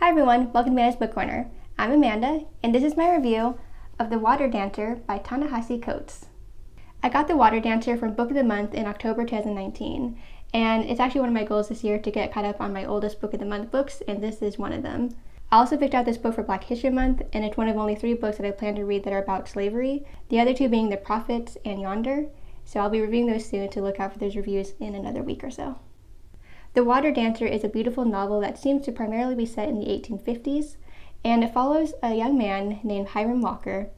Hi everyone, welcome to Amanda's Book Corner. I'm Amanda, and this is my review of The Water Dancer by Ta-Nehisi Coates. I got The Water Dancer from Book of the Month in October 2019, and it's actually one of my goals this year to get caught up on my oldest Book of the Month books, and this is one of them. I also picked out this book for Black History Month, and it's one of only 3 books that I plan to read that are about slavery, the other 2 being The Prophets and Yonder, so I'll be reviewing those soon, to look out for those reviews in another week or so. The Water Dancer is a beautiful novel that seems to primarily be set in the 1850s, and it follows a young man named Hiram Walker.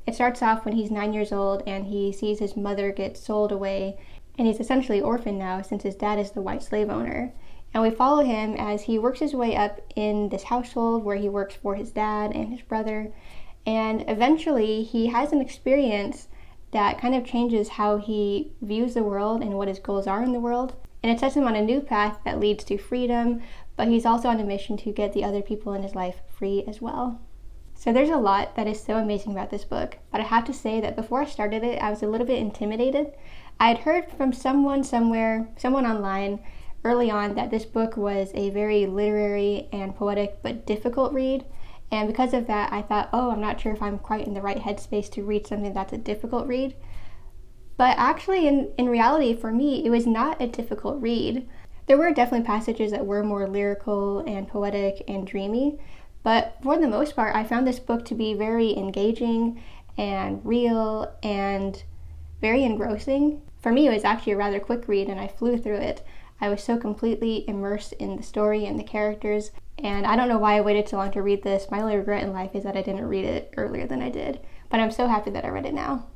It starts off when he's 9 years old and he sees his mother get sold away, and he's essentially orphaned now since his dad is the white slave owner. And we follow him as he works his way up in this household where he works for his dad and his brother, and eventually he has an experience that kind of changes how he views the world and what his goals are in the world. And it sets him on a new path that leads to freedom, but he's also on a mission to get the other people in his life free as well. So there's a lot that is so amazing about this book, but I have to say that before I started it, I was a little bit intimidated. I had heard from someone online early on, that this book was a very literary and poetic but difficult read. And because of that, I thought, I'm not sure if I'm quite in the right headspace to read something that's a difficult read. But actually, in reality, for me, it was not a difficult read. There were definitely passages that were more lyrical and poetic and dreamy, but for the most part, I found this book to be very engaging and real and very engrossing. For me, it was actually a rather quick read, and I flew through it. I was so completely immersed in the story and the characters, and I don't know why I waited so long to read this. My only regret in life is that I didn't read it earlier than I did, but I'm so happy that I read it now.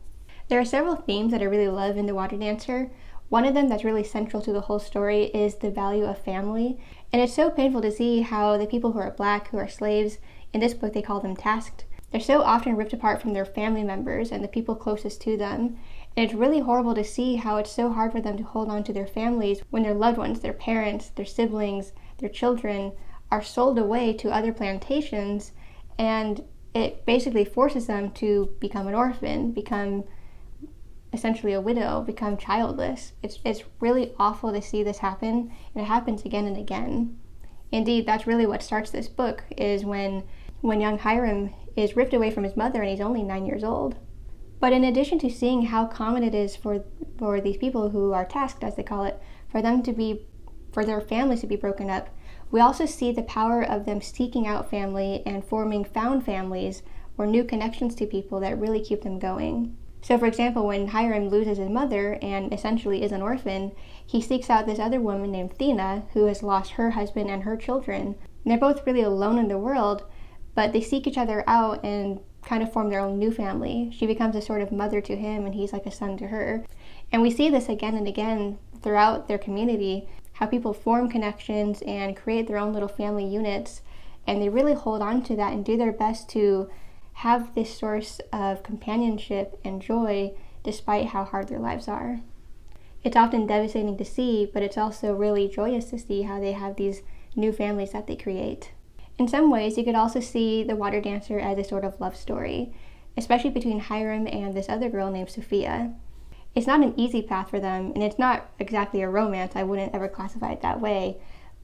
There are several themes that I really love in The Water Dancer. One of them that's really central to the whole story is the value of family. And it's so painful to see how the people who are Black, who are slaves, in this book they call them tasked, they're so often ripped apart from their family members and the people closest to them. And it's really horrible to see how it's so hard for them to hold on to their families when their loved ones, their parents, their siblings, their children, are sold away to other plantations, and it basically forces them to become an orphan, become essentially a widow, become childless. It's really awful to see this happen, and it happens again and again. Indeed, that's really what starts this book, is when young Hiram is ripped away from his mother and he's only 9 years old. But in addition to seeing how common it is for these people who are tasked, as they call it, for their families to be broken up, we also see the power of them seeking out family and forming found families or new connections to people that really keep them going. So for example, when Hiram loses his mother and essentially is an orphan, he seeks out this other woman named Thina, who has lost her husband and her children. And they're both really alone in the world, but they seek each other out and kind of form their own new family. She becomes a sort of mother to him, and he's like a son to her. And we see this again and again throughout their community, how people form connections and create their own little family units, and they really hold on to that and do their best to have this source of companionship and joy despite how hard their lives are. It's often devastating to see, but it's also really joyous to see how they have these new families that they create. In some ways, you could also see The Water Dancer as a sort of love story, especially between Hiram and this other girl named Sophia. It's not an easy path for them, and it's not exactly a romance. I wouldn't ever classify it that way.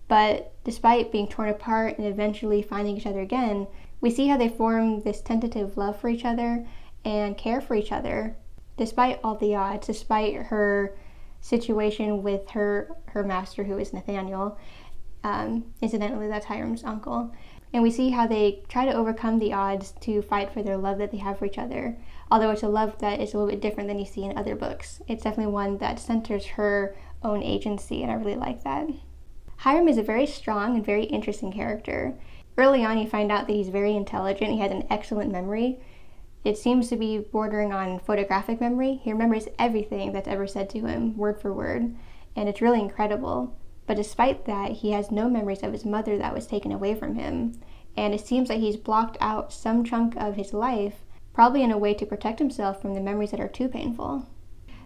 But despite being torn apart and eventually finding each other again, we see how they form this tentative love for each other and care for each other, despite all the odds, despite her situation with her master, who is Nathaniel. Incidentally, that's Hiram's uncle. And we see how they try to overcome the odds to fight for their love that they have for each other, although it's a love that is a little bit different than you see in other books. It's definitely one that centers her own agency, and I really like that. Hiram is a very strong and very interesting character. Early on, you find out that he's very intelligent. He has an excellent memory. It seems to be bordering on photographic memory. He remembers everything that's ever said to him, word for word, and it's really incredible. But despite that, he has no memories of his mother that was taken away from him, and it seems like he's blocked out some chunk of his life, probably in a way to protect himself from the memories that are too painful.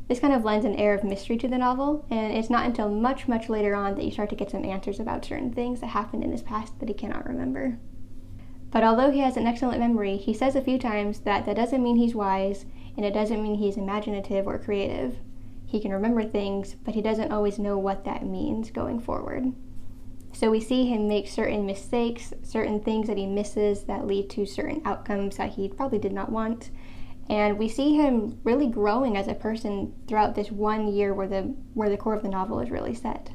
This kind of lends an air of mystery to the novel, and it's not until much, much later on that you start to get some answers about certain things that happened in his past that he cannot remember. But although he has an excellent memory, he says a few times that doesn't mean he's wise, and it doesn't mean he's imaginative or creative. He can remember things, but he doesn't always know what that means going forward. So we see him make certain mistakes, certain things that he misses that lead to certain outcomes that he probably did not want. And we see him really growing as a person throughout this 1 year where the core of the novel is really set.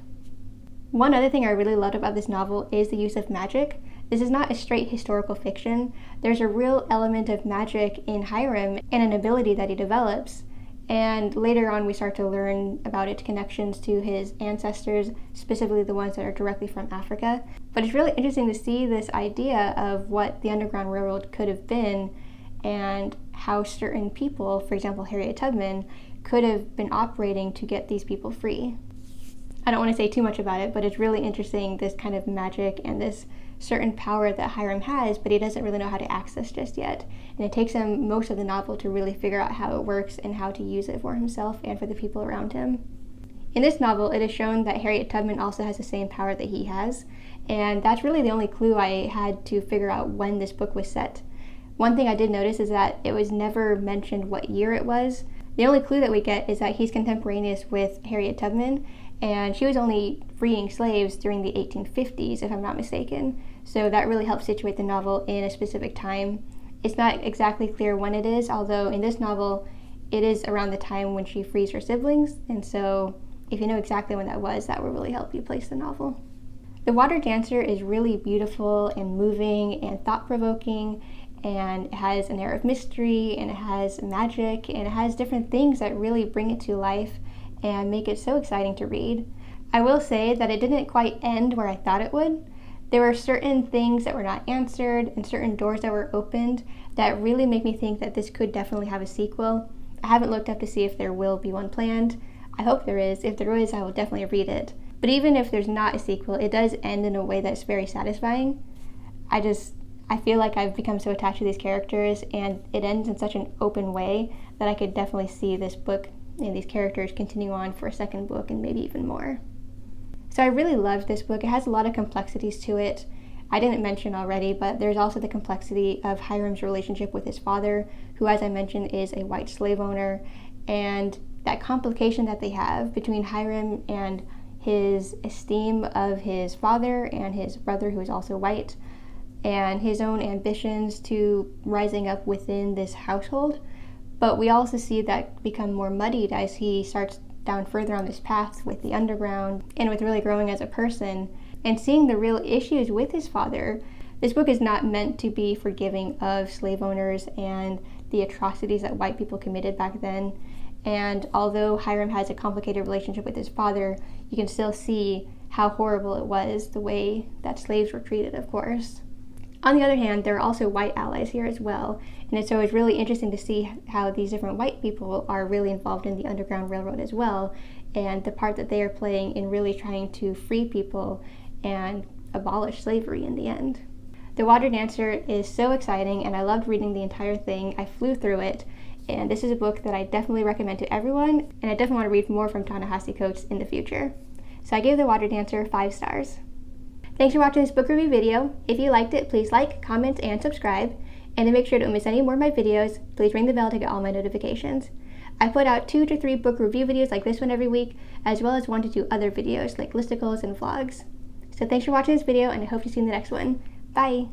One other thing I really loved about this novel is the use of magic. This is not a straight historical fiction. There's a real element of magic in Hiram and an ability that he develops. And later on we start to learn about its connections to his ancestors, specifically the ones that are directly from Africa. But it's really interesting to see this idea of what the Underground Railroad could have been and how certain people, for example Harriet Tubman, could have been operating to get these people free. I don't want to say too much about it, but it's really interesting, this kind of magic and this certain power that Hiram has, but he doesn't really know how to access just yet. And it takes him most of the novel to really figure out how it works and how to use it for himself and for the people around him. In this novel, it is shown that Harriet Tubman also has the same power that he has, and that's really the only clue I had to figure out when this book was set. One thing I did notice is that it was never mentioned what year it was. The only clue that we get is that he's contemporaneous with Harriet Tubman, and she was only freeing slaves during the 1850s, if I'm not mistaken. So that really helps situate the novel in a specific time. It's not exactly clear when it is, although in this novel, it is around the time when she frees her siblings, and so if you know exactly when that was, that will really help you place the novel. The Water Dancer is really beautiful and moving and thought-provoking, and it has an air of mystery, and it has magic, and it has different things that really bring it to life and make it so exciting to read. I will say that it didn't quite end where I thought it would. There were certain things that were not answered and certain doors that were opened that really make me think that this could definitely have a sequel. I haven't looked up to see if there will be one planned. I hope there is. If there is, I will definitely read it. But even if there's not a sequel, it does end in a way that's very satisfying. I feel like I've become so attached to these characters, and it ends in such an open way that I could definitely see this book and these characters continue on for a second book and maybe even more. So I really loved this book. It has a lot of complexities to it. I didn't mention already, but there's also the complexity of Hiram's relationship with his father, who, as I mentioned, is a white slave owner, and that complication that they have between Hiram and his esteem of his father and his brother, who is also white, and his own ambitions to rising up within this household. But we also see that become more muddied as he starts down further on this path with the underground and with really growing as a person and seeing the real issues with his father. This book is not meant to be forgiving of slave owners and the atrocities that white people committed back then. And although Hiram has a complicated relationship with his father, you can still see how horrible it was, the way that slaves were treated, of course. On the other hand, there are also white allies here as well, and it's always really interesting to see how these different white people are really involved in the Underground Railroad as well, and the part that they are playing in really trying to free people and abolish slavery in the end. The Water Dancer is so exciting, and I loved reading the entire thing. I flew through it, and this is a book that I definitely recommend to everyone, and I definitely want to read more from Ta-Nehisi Coates in the future. So I gave The Water Dancer 5 stars. Thanks for watching this book review video. If you liked it, please like, comment, and subscribe. And to make sure you don't miss any more of my videos, please ring the bell to get all my notifications. I put out 2 to 3 book review videos like this one every week, as well as 1 to 2 other videos like listicles and vlogs. So thanks for watching this video, and I hope to see you in the next one. Bye!